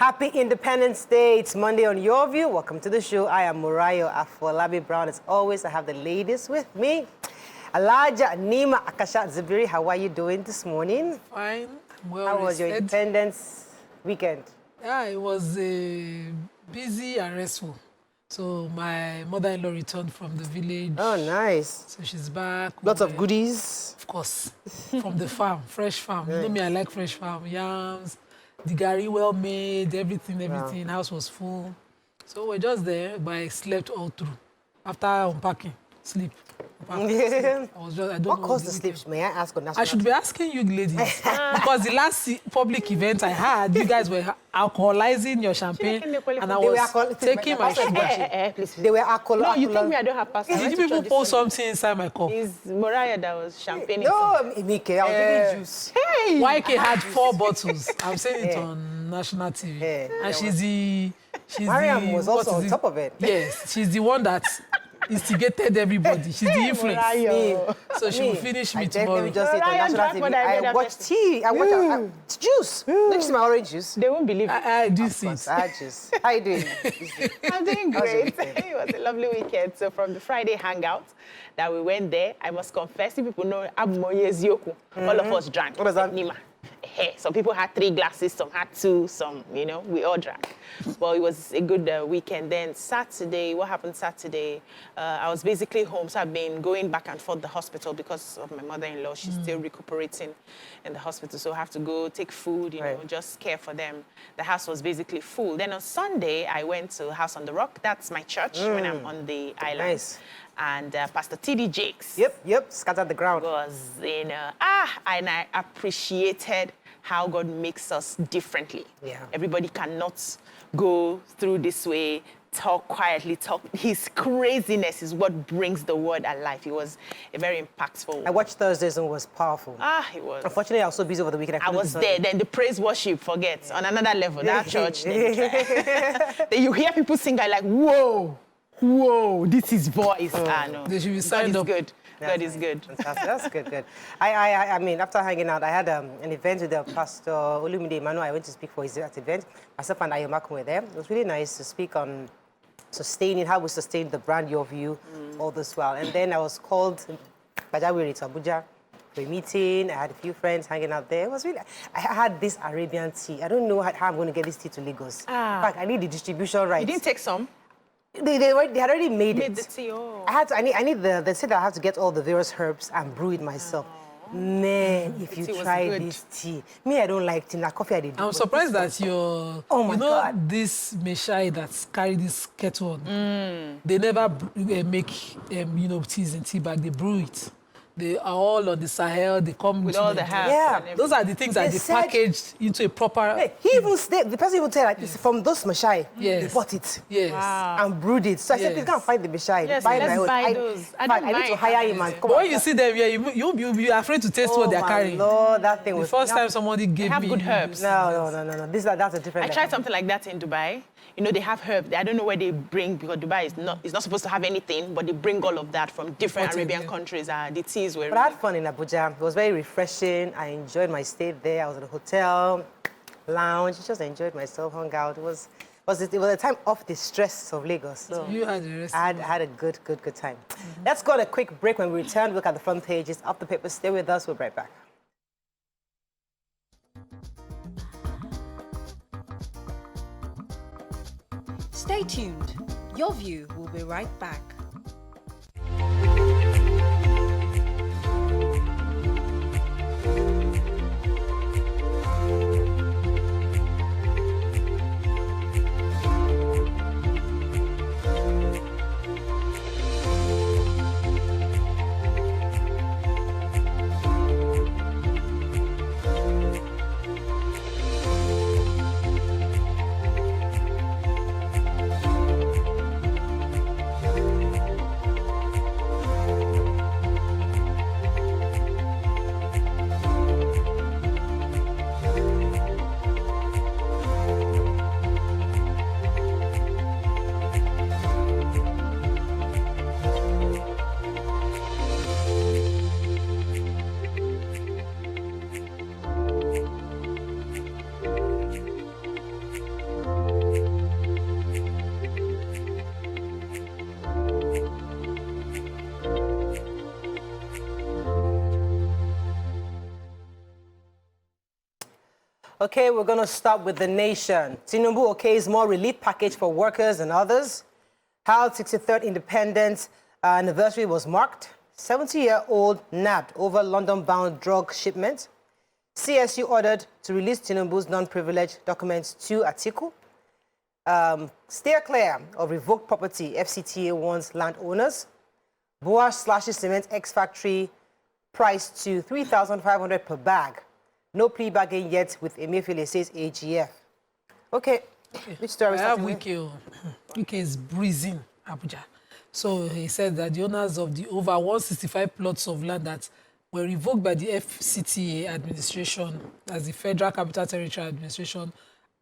Happy Independence Day. It's Monday on Your View. Welcome to the show. I am Murayo Afolabi Brown. As always, I have the ladies with me. Alaja, Nima, Akasha, Zibiri, how are you doing this morning? Fine. Well, how was your Independence weekend? Yeah, it was busy and restful. So my mother-in-law returned from the village. Oh, nice. So she's back. Lots of goodies. Of course. From the farm, fresh farm. Nice. You know me, I like fresh farm. Yams, the gari well made, everything. Wow. House was full. So we're just there, but I slept all through. After unpacking, sleep. What caused the sleep? May I ask on that? I should be asking you ladies. Because the last public event I had, you guys were alcoholizing your champagne and I was taking my sugar. They were alcohol. No, you told me I don't have pasta. Did you people pour something inside my cup? It's Mariah that was champagne. No, Mike, I was drinking juice. Hey! YK had 4 bottles. I'm saying it on national TV. And she's Mariam was also on top of it. Yes, she's the one that instigated everybody. She's the influence. So she will finish me tomorrow. Let me just say it on national TV. I watched tea. I watched juice. Don't you see my orange juice? They won't believe it. I do see it. I had juice. How you doing? I'm doing great. It was a lovely weekend. So from the Friday hangout that we went there, I must confess, if people know Abumoye Zioku, all of us drank. What was that? Nima. Some people had 3 glasses, some had 2, some, we all drank. Well, it was a good weekend. Then Saturday, what happened Saturday? I was basically home, so I've been going back and forth the hospital because of my mother-in-law. She's still recuperating in the hospital, so I have to go take food, just care for them. The house was basically full. Then on Sunday, I went to House on the Rock. That's my church when I'm on the island. Nice. And Pastor T.D. Jakes. Yep, scattered the ground. Was and I appreciated how God makes us differently. Yeah. Everybody cannot go through this way, talk quietly, His craziness is what brings the word alive. It was a very impactful. I watched Thursdays and it was powerful. It was. Unfortunately, I was so busy over the weekend. I was there. Then the praise worship, forget, on another level. That church. Then you hear people sing, I like, whoa, this is voice. No. They should be signed up. Good. God is good. Fantastic. That's good. I mean, after hanging out, I had an event with Pastor Olumide Emmanuel. I went to speak for that event. Myself and Ayomaku were there. It was really nice to speak on sustaining, how we sustain the brand Your View, all this while. And then I was called by Jawiri to Abuja for a meeting. I had a few friends hanging out there. It was really, I had this Arabian tea. I don't know how I'm going to get this tea to Lagos. In fact, I need the distribution rights. You didn't take some? They had already made it. The tea, I need they said I have to get all the various herbs and brew it myself. Man, if you try this tea. Me, I don't like tea. Now, coffee I did. I'm surprised that God. This Meshai that's carry this kettle on, they never make, teas in tea bag. They brew it. They are all on the Sahel. They come with all the herbs. Yeah, those are the things that they packaged into a proper. Hey, the person even said it's from those Meshai. Yes. They bought it. Yes. Wow. And brewed it. So I said, you can't find the Meshai. Yes, buy let's my own. buy those. I need to hire him and come. But when you see them, you'll be afraid to taste what they're carrying. Oh Lord, that thing was. The first time somebody gave me. They have good herbs. No. That's a different. I tried something like that in Dubai. They have herbs. I don't know where they bring, because Dubai is not supposed to have anything, but they bring all of that from different Arabian countries. The teas were. But I had fun in Abuja. It was very refreshing. I enjoyed my stay there. I was at a hotel, lounge. Just enjoyed myself, hung out. It was a time off the stress of Lagos. So you had the rest. I had a good time. Let's go on a quick break. When we return, look at the front pages of the paper. Stay with us. We'll be right back. Stay tuned. Your View will be right back. Okay, we're going to start with the nation. Tinubu okays more relief package for workers and others. How 63rd independence anniversary was marked. 70-year-old nabbed over London-bound drug shipment. CSU ordered to release Tinubu's non-privileged documents to Atiku. Steer clear of revoked property, FCTA warns landowners. BUA slashes cement ex-factory price to 3,500 per bag. No plea bargain yet with Emefiele, says AGF. Okay, which story is that? Wike is breezing Abuja. So he said that the owners of the over 165 plots of land that were revoked by the FCTA administration, as the Federal Capital Territory Administration,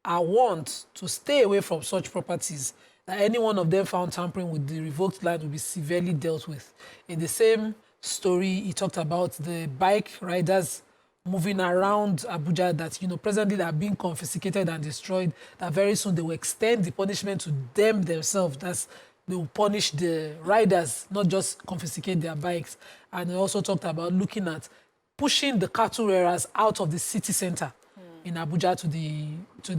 are warned to stay away from such properties, that any one of them found tampering with the revoked land will be severely dealt with. In the same story, he talked about the bike riders moving around Abuja that, presently they are being confiscated and destroyed, that very soon they will extend the punishment to them themselves. They will punish the riders, not just confiscate their bikes. And he also talked about looking at pushing the cattle rearers out of the city center in Abuja to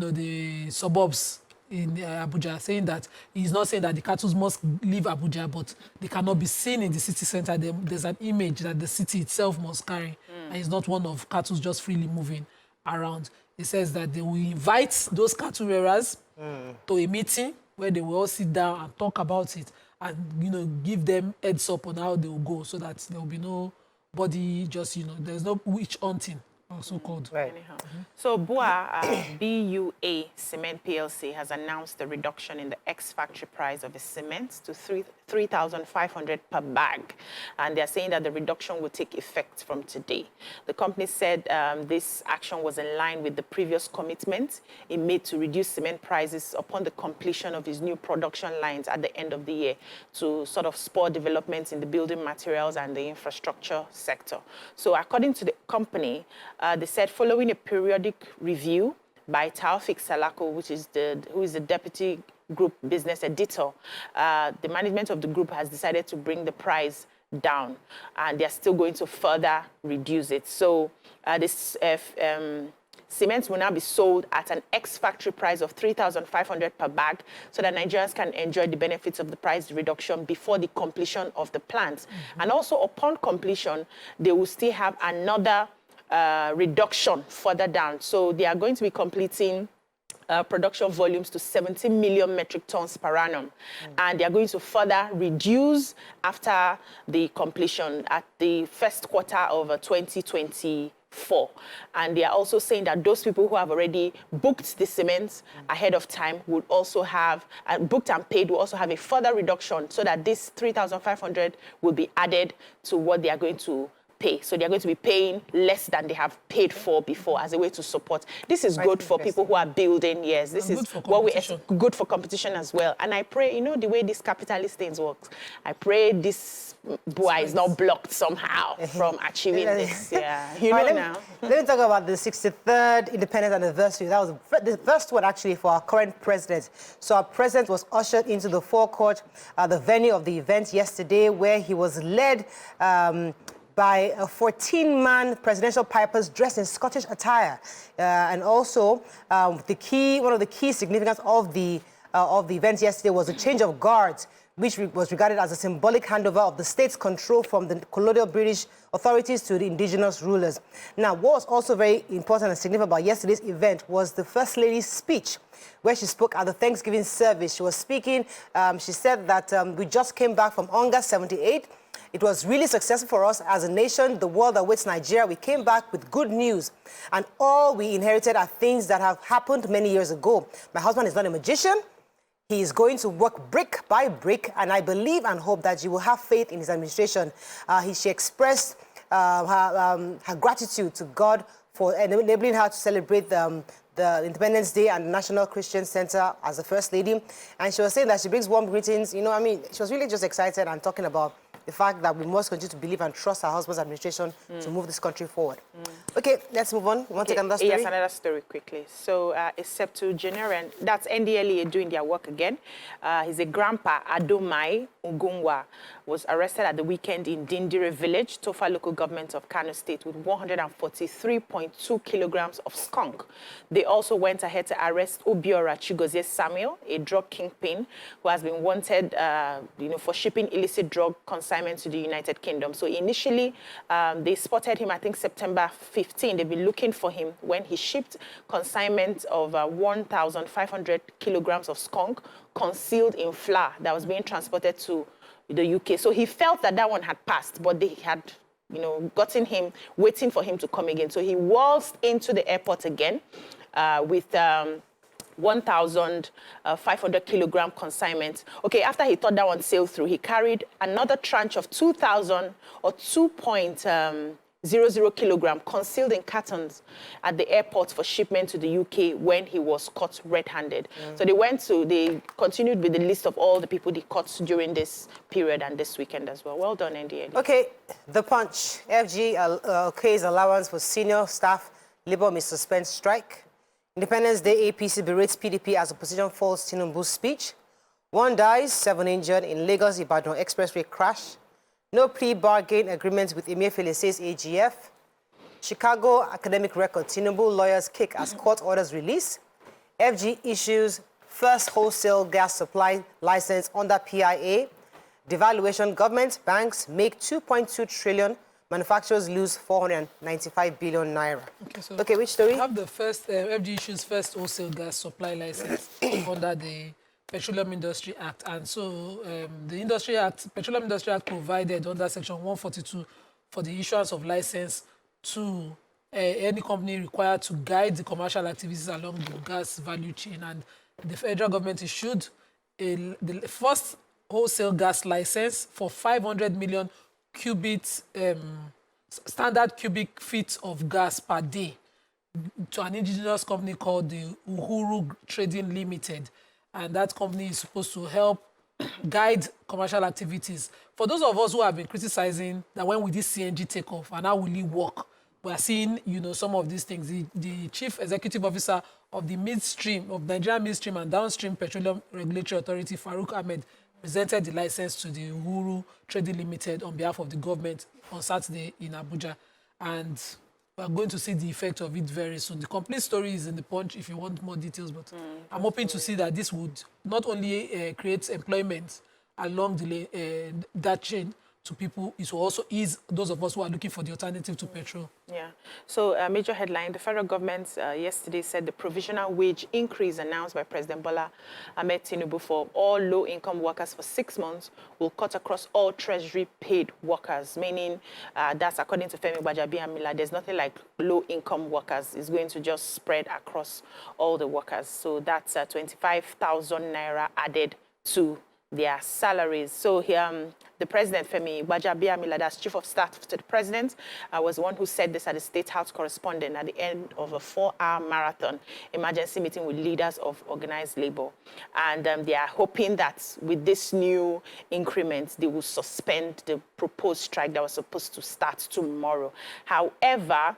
the suburbs in Abuja, saying that he's not saying that the cattle must leave Abuja, but they cannot be seen in the city center. There's an image that the city itself must carry, and it's not one of cattle just freely moving around. He says that they will invite those cattle rearers to a meeting where they will all sit down and talk about it and, give them heads up on how they will go, so that there will be nobody just, there's no witch hunting, also called. Right. So BUA Cement Plc has announced the reduction in the ex-factory price of the cement to 3,500 per bag. And they're saying that the reduction will take effect from today. The company said this action was in line with the previous commitment it made to reduce cement prices upon the completion of its new production lines at the end of the year, to sort of spur developments in the building materials and the infrastructure sector. So according to the company, they said following a periodic review by Taufik Salako, who is the deputy group business editor, the management of the group has decided to bring the price down, and they're still going to further reduce it. So this cement will now be sold at an ex-factory price of 3,500 per bag, so that Nigerians can enjoy the benefits of the price reduction before the completion of the plant. And also upon completion, they will still have another reduction further down. So they are going to be completing production volumes to 70 million metric tons per annum. And they are going to further reduce after the completion at the first quarter of 2024. And they are also saying that those people who have already booked the cement ahead of time would also have, booked and paid, will also have a further reduction, so that this 3,500 will be added to what they are going to pay. So they're going to be paying less than they have paid for before, as a way to support. This is good for people who are building, yes. This is what we good for competition as well. And I pray, the way this capitalist things works, I pray this BUA is not blocked somehow from achieving this. Yeah, now. Let me talk about the 63rd independence anniversary. That was the first one, actually, for our current president. So our president was ushered into the forecourt, the venue of the event yesterday, where he was led by a 14-man presidential pipers dressed in Scottish attire. And also, one of the key significance of the event yesterday was a change of guards, which was regarded as a symbolic handover of the state's control from the colonial British authorities to the indigenous rulers. Now, what was also very important and significant about yesterday's event was the First Lady's speech, where she spoke at the Thanksgiving service. She was speaking, she said that we just came back from August 78. It was really successful for us as a nation. The world awaits Nigeria. We came back with good news. And all we inherited are things that have happened many years ago. My husband is not a magician. He is going to work brick by brick, and I believe and hope that you will have faith in his administration. She expressed her gratitude to God for enabling her to celebrate the Independence Day and the National Christian Center as the First Lady. And she was saying that she brings warm greetings. She was really just excited and talking about the fact that we must continue to believe and trust our husband's administration to move this country forward. Okay, let's move on. You want to take another story? Yes, another story quickly. So, a septuagenarian, that's NDLEA doing their work again. He's a grandpa, Adomai Ugungwa, was arrested at the weekend in Dindire village, Tofa local government of Kano State, with 143.2 kilograms of skunk. They also went ahead to arrest Obiora Chigozie Samuel, a drug kingpin who has been wanted for shipping illicit drug consignment to the United Kingdom. So initially, they spotted him, I think, September 15. They've been looking for him when he shipped consignment of 1,500 kilograms of skunk concealed in flour that was being transported to the UK. So he felt that one had passed, but they had, gotten him, waiting for him to come again. So he waltzed into the airport again with 1,500 kilogram consignment. Okay, after he thought that one sailed through, he carried another tranche of 2,000 or 2.00 kilogram concealed in cartons at the airport for shipment to the UK when he was caught red-handed. So they continued with the list of all the people they caught during this period and this weekend as well. Well done, NDA. Okay, The Punch. FG okays allowance for senior staff. Labour may suspend strike. Independence Day APC berates PDP as opposition falls Tinubu's speech. 1 dies, 7 injured in Lagos-Ibadan expressway crash. No pre-bargain agreement with Emefiele, says AGF. Chicago academic record, Tinubu lawyers kick as court orders release. FG issues first wholesale gas supply license under PIA. Devaluation, government, banks make 2.2 trillion. Manufacturers lose 495 billion naira. Okay, which story? We have the first, FG issues first wholesale gas supply license under the Petroleum Industry Act. And so the Petroleum Industry Act provided under Section 142 for the issuance of license to any company required to guide the commercial activities along the gas value chain. And the federal government issued the first wholesale gas license for 500 million standard cubic feet of gas per day to an indigenous company called the Uhuru Trading Limited. And that company is supposed to help guide commercial activities. For those of us who have been criticizing that when will this CNG take off and how will it work, we are seeing, some of these things. The Chief Executive Officer of the Nigerian Midstream and Downstream Petroleum Regulatory Authority, Farouk Ahmed, presented the license to the Uhuru Trading Limited on behalf of the government on Saturday in Abuja. And we are going to see the effect of it very soon. The complete story is in the Punch if you want more details, but I'm hoping to see that this would not only create employment along that chain to people, it will also ease those of us who are looking for the alternative to petrol. Yeah. So a major headline, the federal government yesterday said the provisional wage increase announced by President Bola Ahmed Tinubu for all low-income workers for 6 months will cut across all treasury-paid workers, meaning that's according to Femi Gbajabiamila, there's nothing like low-income workers. It's going to just spread across all the workers. So that's 25,000 naira added to their salaries. So the president, Femi Gbajabiamila, that's chief of staff to the president, was the one who said this at the State House correspondent at the end of a 4-hour marathon emergency meeting with leaders of organized labor. And they are hoping that with this new increment, they will suspend the proposed strike that was supposed to start tomorrow. However,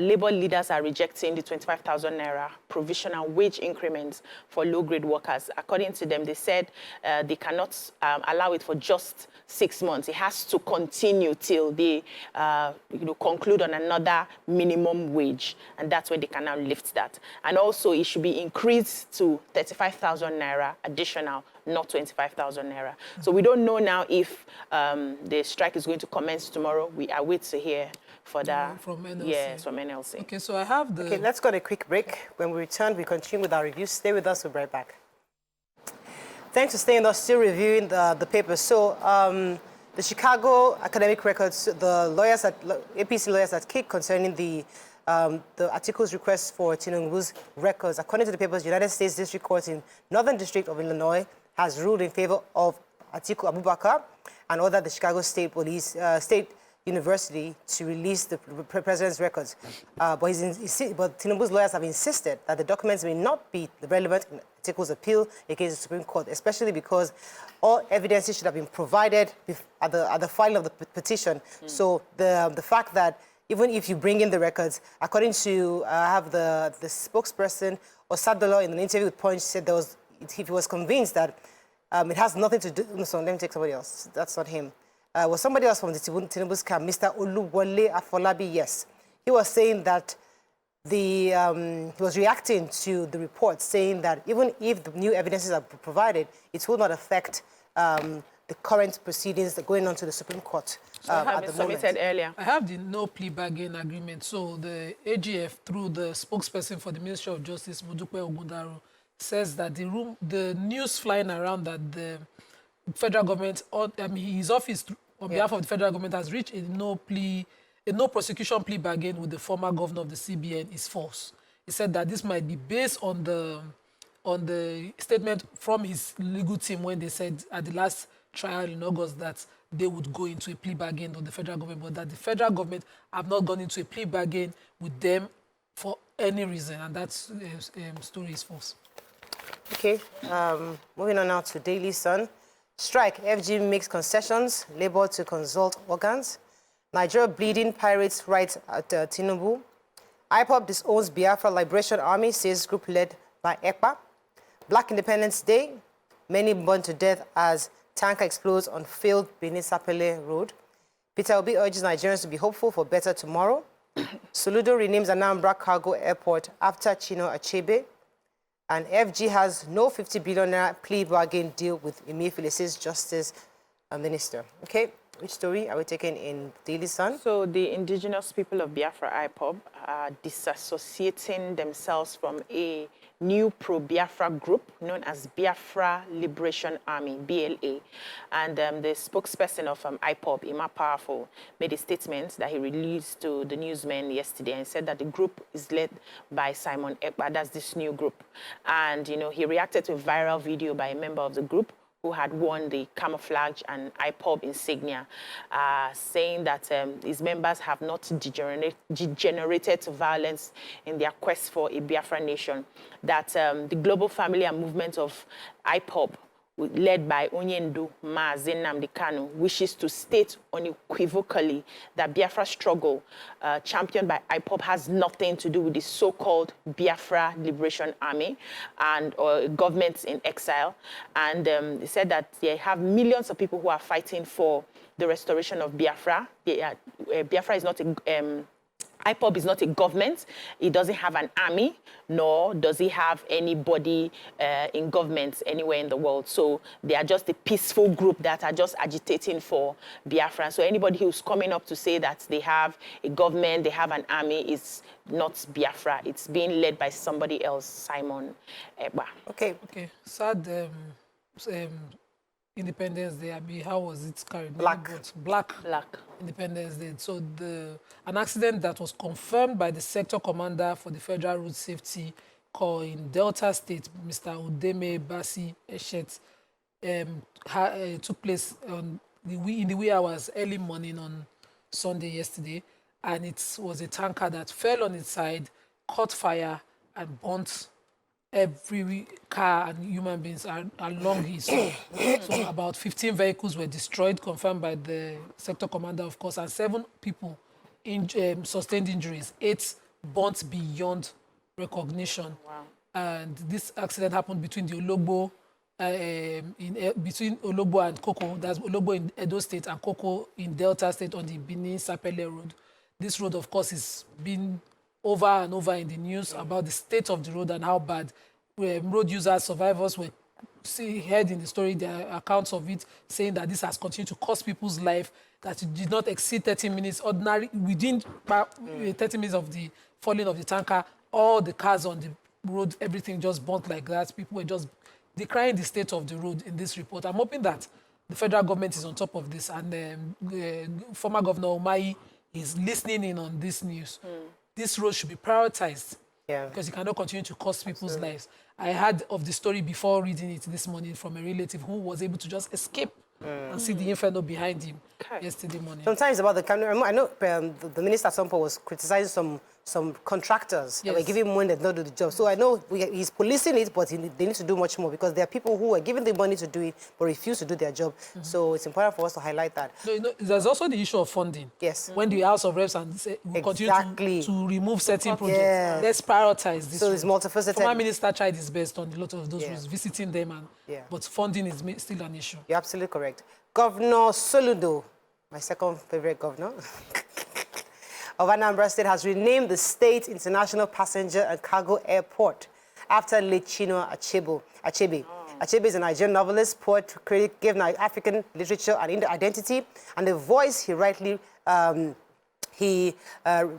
labor leaders are rejecting the 25,000 naira provisional wage increments for low-grade workers. According to them, they said they cannot allow it for just 6 months. It has to continue till they conclude on another minimum wage, and that's when they can now lift that. And also, it should be increased to 35,000 naira additional, not 25,000 naira. So we don't know now if the strike is going to commence tomorrow. We are waiting to hear for that. From NLC. Yes, from NLC. Okay, so I have the... Okay, let's go on a quick break. When we return, we continue with our review. Stay with us, we'll be right back. Thanks for staying with us, still reviewing the papers. So, the Chicago academic records, the lawyers APC lawyers at kick concerning the article's request for Tinubu's records. According to the papers, United States District Court in Northern District of Illinois has ruled in favor of Atiku Abubakar and ordered the Chicago State university to release the president's records. But Tinubu's lawyers have insisted that the documents may not be relevant in Atiku's appeal against the Supreme Court, especially because all evidences should have been provided at the filing of the petition. So the fact that even if you bring in the records, according to the spokesperson, Osadolo, in an interview with Punch, said if he was convinced that it has nothing to do. So let me take somebody else. That's not him. Was somebody else from the Tinubu's camp, Mr. Oluwole Afolabi? Yes. He was saying that he was reacting to the report, saying that even if the new evidences are provided, it will not affect the current proceedings that are going on to the Supreme Court at the moment. Earlier. I have the no plea bargain agreement. So the AGF, through the spokesperson for the Ministry of Justice, Modupe Ogundaro, says that the news flying around that the federal government, his office on behalf of the federal government has reached a no prosecution plea bargain with the former governor of the CBN is false. He said that this might be based on the statement from his legal team when they said at the last trial in August that they would go into a plea bargain with the federal government, but that the federal government have not gone into a plea bargain with them for any reason, and that story is false. Okay, moving on now to Daily Sun. Strike, FG makes concessions, Labour to consult organs. Nigeria bleeding pirates right at Tinubu. IPOB disowns Biafra Liberation Army, says group led by EPA. Black Independence Day, many burned to death as tanker explodes on failed Benin-Sapele Road. Peter Obi urges Nigerians to be hopeful for better tomorrow. Soludo renames Anambra Cargo Airport after Chino Achebe. And FG has no 50 billion naira plea bargain deal with Emefiele, says Justice Minister. Okay, which story are we taking in Daily Sun? So the indigenous people of Biafra IPOB are disassociating themselves from a new pro-Biafra group known as Biafra Liberation Army, BLA. And the spokesperson of IPOB, Ima Powerful, made a statement that he released to the newsmen yesterday and said that the group is led by Simon Ekpa, that's this new group. And, he reacted to a viral video by a member of the group who had worn the camouflage and IPOB insignia, saying that his members have not degenerated to violence in their quest for a Biafra nation, that the global family and movement of IPOB, led by Onyendu Maazi Nnamdi Kanu, wishes to state unequivocally that Biafra struggle championed by IPOB has nothing to do with the so-called Biafra Liberation Army and governments in exile. And they said that they have millions of people who are fighting for the restoration of Biafra. Biafra is not a IPOB is not a government. It doesn't have an army, nor does it have anybody in government anywhere in the world. So they are just a peaceful group that are just agitating for Biafra. So anybody who's coming up to say that they have a government, they have an army, is not Biafra. It's being led by somebody else, Simon Ekpa. Okay. Okay. Sad Independence Day, how was it carried? Black Independence Day. So an accident that was confirmed by the sector commander for the Federal Road Safety Corps in Delta State, Mr. Udeme Basi Eshet, took place in the wee hours early morning on Sunday yesterday, and it was a tanker that fell on its side, caught fire, and burnt every car and human beings along his. So about 15 vehicles were destroyed, confirmed by the sector commander, of course, and 7 people sustained injuries, 8 burnt beyond recognition. Wow. And this accident happened between the Ologbo, between Ologbo and Koko. That's Ologbo in Edo State and Koko in Delta State on the Benin-Sapele Road. This road, of course, is being over and over in the news about the state of the road and how bad road users, survivors were heard in the story, their accounts of it, saying that this has continued to cost people's life, that it did not exceed 30 minutes. Within 30 minutes of the falling of the tanker, all the cars on the road, everything just burnt like that. People were just decrying the state of the road in this report. I'm hoping that the federal government is on top of this, and former Governor Umahi is listening in on this news. This road should be prioritized, because it cannot continue to cost people's lives. I heard of the story before reading it this morning from a relative who was able to just escape and see the inferno behind him Okay. yesterday morning. Sometimes about the camera, I know the minister at some point was criticizing some contractors that were Yes. giving money that did not do the job. So I know he's policing it, but they need to do much more because there are people who are given the money to do it but refuse to do their job. So it's important for us to highlight that. No, you know, there's also the issue of funding. Yes. When the House of Reps and will Exactly. continue to remove certain projects, Yes. let's prioritize this. So it's multifaceted. Former minister tried his best on a lot of those Yeah. routes, visiting them, and Yeah. but funding is still an issue. You're absolutely correct. Governor Soludo, my second favorite governor, of Anambra State has renamed the state international passenger and cargo airport after late Chinua Achebe. Achebe is a Nigerian novelist, poet, critic, gave African literature and identity, and the voice he rightly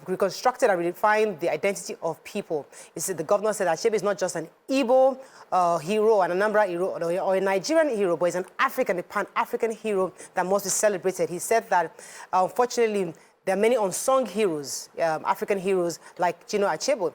reconstructed and redefined the identity of people. He said, the governor said Achebe is not just an Igbo hero, an Anambra hero, or a Nigerian hero, but he's an African, a Pan-African hero that must be celebrated. He said that, unfortunately, there are many unsung heroes, African heroes like Chinua Achebe.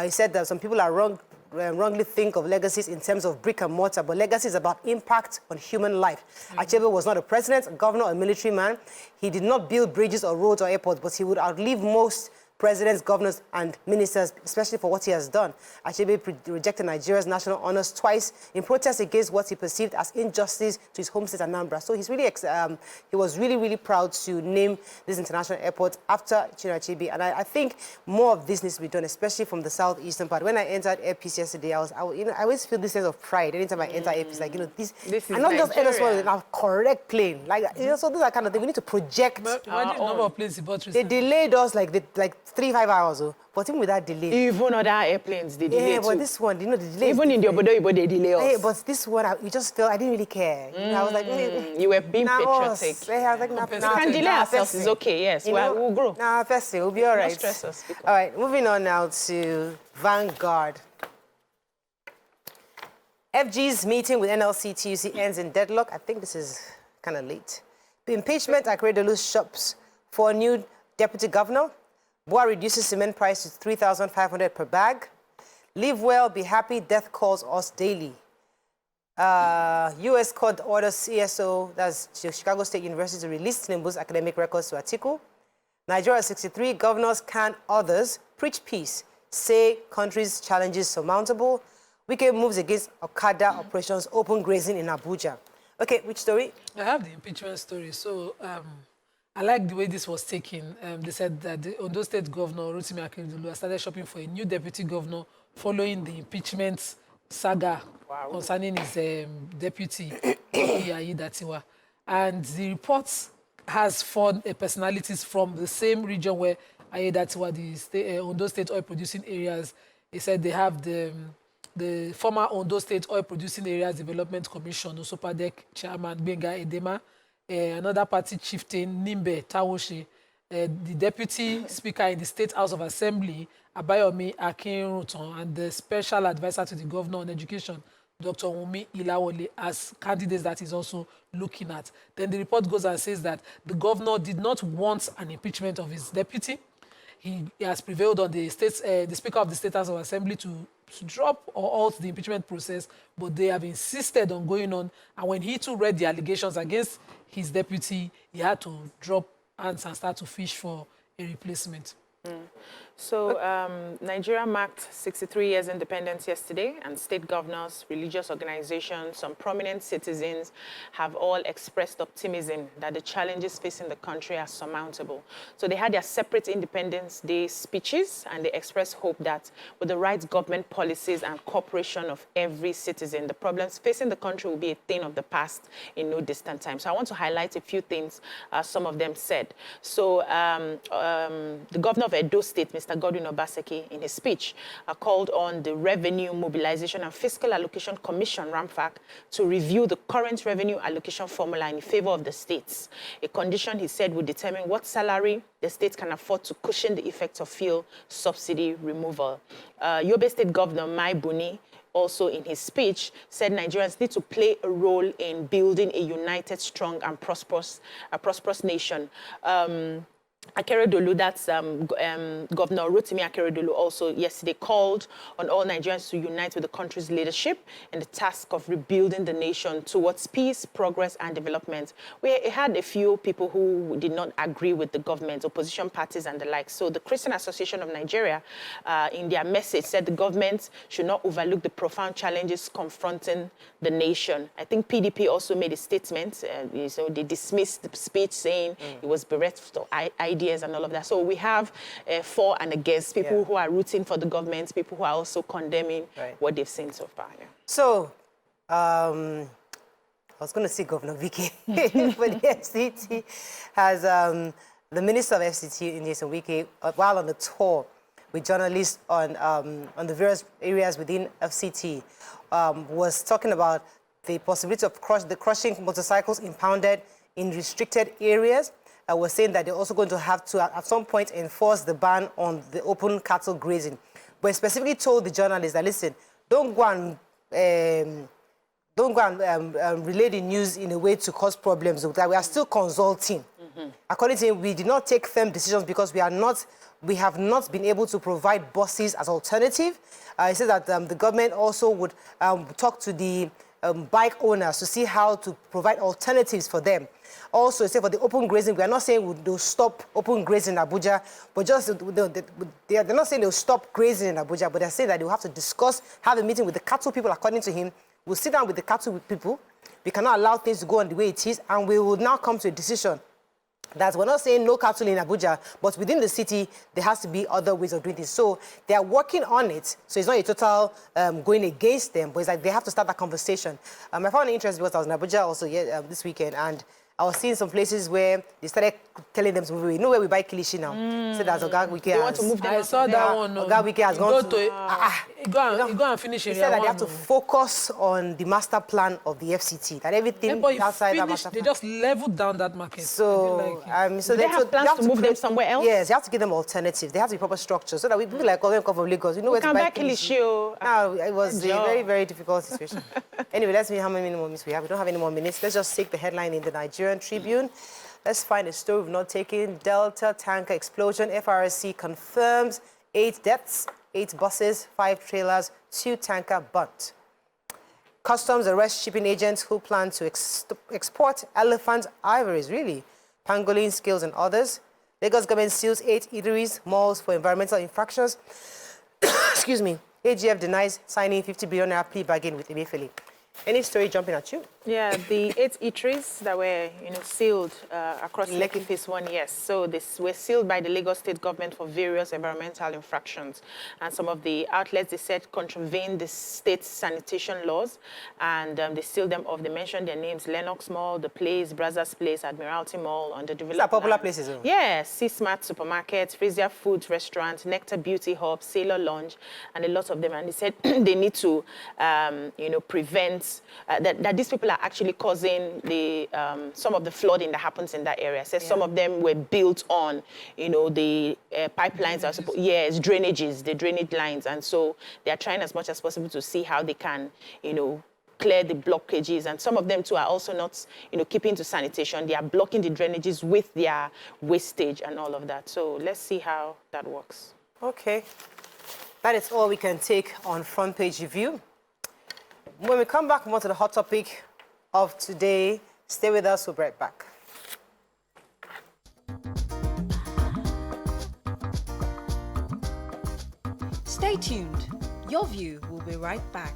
He said that some people are wrongly think of legacies in terms of brick and mortar, but legacy is about impact on human life. Achebe was not a president, a governor, or a military man. He did not build bridges or roads or airports, but he would outlive most presidents, governors, and ministers, especially for what he has done. Achebe rejected Nigeria's national honors twice in protest against what he perceived as injustice to his home state, Anambra. So he's really, he was really, really proud to name this international airport after Chinua Achebe. And I think more of this needs to be done, especially from the southeastern part. When I entered Airpeace yesterday, I always feel this sense of pride anytime I enter Airpeace. Like, this is and not just enter Nigeria. in a correct plane. Like, so those are kind of things we need to project. Imagine the number of planes he bought They recently. delayed us like 3-5 hours, but even with that delay. Even other airplanes, they delay Yeah, but too. this one, the delay. Even in the Obodo, they delay us. Hey, but this one, you just felt I didn't really care. I was like, You were being patriotic. I was like, nah, We can delay ourselves, it's okay, yes. We'll grow. Nah, first thing, we'll be all right. stress us, because- All right, moving on now to Vanguard. FG's meeting with NLC-TUC ends in deadlock. I think this is kind of late. The impeachment at Akredolu's shops for a new deputy governor. BUA reduces cement price to 3,500 per bag. Live well, be happy, death calls us daily. U.S. court orders CSO, that's Chicago State University, to release Tinubu's academic records to Atiku. Nigeria 63 governors can others preach peace, say country's challenges surmountable. Wike moves against Okada operations, open grazing in Abuja. Okay, which story? I have the impeachment story. So I like the way this was taken. They said that the Ondo State Governor, Rotimi Akeredolu, has started shopping for a new deputy governor following the impeachment saga concerning his deputy, Aiyedatiwa. And the report has 4 personalities from the same region where Aiyedatiwa, the Ondo State oil producing areas, he said they have the former Ondo State Oil Producing Areas Development Commission, Osopadek Chairman Benga Edema, another party chieftain, Nimbe Tawoshi, the Deputy Speaker in the State House of Assembly, Abayomi Akinruton, and the Special Advisor to the Governor on Education, Dr. Wunmi Ilawole, as candidates that he's also looking at. Then the report goes and says that the governor did not want an impeachment of his deputy. He has prevailed on the Speaker of the State House of Assembly to drop or halt the impeachment process, but they have insisted on going on. And when he too read the allegations against his deputy, he had to drop hands and start to fish for a replacement. So Nigeria marked 63 years independence yesterday, and state governors, religious organizations, some prominent citizens have all expressed optimism that the challenges facing the country are surmountable. So they had their separate Independence Day speeches, and they expressed hope that with the right government policies and cooperation of every citizen, the problems facing the country will be a thing of the past in no distant time. So I want to highlight a few things some of them said. So the governor of Edo State, Mr. Godwin Obaseki, in his speech, called on the Revenue Mobilization and Fiscal Allocation Commission, RAMFAC, to review the current revenue allocation formula in favor of the states. A condition, he said, would determine what salary the states can afford to cushion the effects of fuel subsidy removal. Yobe State Governor Mai Buni, also in his speech, said Nigerians need to play a role in building a united, strong, and prosperous nation. Akeredolu, that's Governor Rotimi Akeredolu, also yesterday called on all Nigerians to unite with the country's leadership in the task of rebuilding the nation towards peace, progress, and development. We had a few people who did not agree with the government, opposition parties and the like. So the Christian Association of Nigeria, in their message, said the government should not overlook the profound challenges confronting the nation. I think PDP also made a statement. So they dismissed the speech, saying it was bereft of ideas and all of that. So we have for and against, people who are rooting for the government, people who are also condemning what they've seen so far. Yeah. So, I was going to say Governor Wike, but the FCT has, the Minister of FCT, Nyesom Wike, while on the tour with journalists on the various areas within FCT, was talking about the possibility of crushing motorcycles impounded in restricted areas. Was saying that they're also going to have to, at some point, enforce the ban on the open cattle grazing. But specifically told the journalists that, listen, don't go and relay the news in a way to cause problems. That we are still consulting. According to him, we did not take firm decisions because we have not been able to provide buses as alternative. He said that the government also would talk to the bike owners to see how to provide alternatives for them. Also, say for the open grazing, we are not saying they'll stop open grazing in Abuja, but just they're not saying they'll stop grazing in Abuja, but they're saying that they'll have to discuss, have a meeting with the cattle people. According to him, we'll sit down with the cattle people. We cannot allow things to go on the way it is, and we will now come to a decision that we're not saying no cattle in Abuja, but within the city, there has to be other ways of doing this. So they are working on it. So it's not a total going against them, but it's like they have to start that conversation. I found it interesting because I was in Abuja also this weekend, and I was seeing some places where they started telling them to move away. You know where we buy kilishi now? So that's Oga Wike. They want to move them. I saw that one. Oga Wike has gone to... Go and finish it. He said that they have to focus on the master plan of the FCT, that everything outside that master plan. They just leveled down that market. So, so they have plans to move them somewhere else? Yes, they have to give them alternatives. They have to be proper structure so that we people like come from Lagos, we know where to buy kilishi. Now, it was a very, very difficult situation. Anyway, let's see how many more minutes we have. We don't have any more minutes. Let's just take the headline in the Nigerian Tribune. Let's find a story we've not taken. Delta tanker explosion. FRSC confirms 8 deaths, 8 buses, 5 trailers, 2 tanker burnt. Customs arrest shipping agents who plan to export elephant ivories, really. Pangolin scales and others. Lagos government seals 8 eateries, malls for environmental infractions. Excuse me. AGF denies signing 50 billion naira plea bargain with Emefiele. Any story jumping at you? Yeah, the 8 eateries that were, sealed across Lekki Phase 1, yes. So this were sealed by the Lagos State government for various environmental infractions. And some of the outlets, they said, contravened the state sanitation laws. And they sealed them off. They mentioned their names: Lennox Mall, The Place, Brazos Place, Admiralty Mall, Underdeveloped. These are popular places, though. Yes, C-Smart Supermarket, Frazier Foods Restaurant, Nectar Beauty Hub, Sailor Lounge, and a lot of them. And they said they need to, prevent that these people are actually causing the some of the flooding that happens in that area. So some of them were built on, the pipelines are supposed, drainages, the drainage lines, and so they are trying as much as possible to see how they can, clear the blockages. And some of them too are also not, keeping to sanitation. They are blocking the drainages with their wastage and all of that. So let's see how that works. Okay, that is all we can take on Front Page Review. When we come back, more to the hot topic of today. Stay with us, we'll be right back. Stay tuned. Your View will be right back.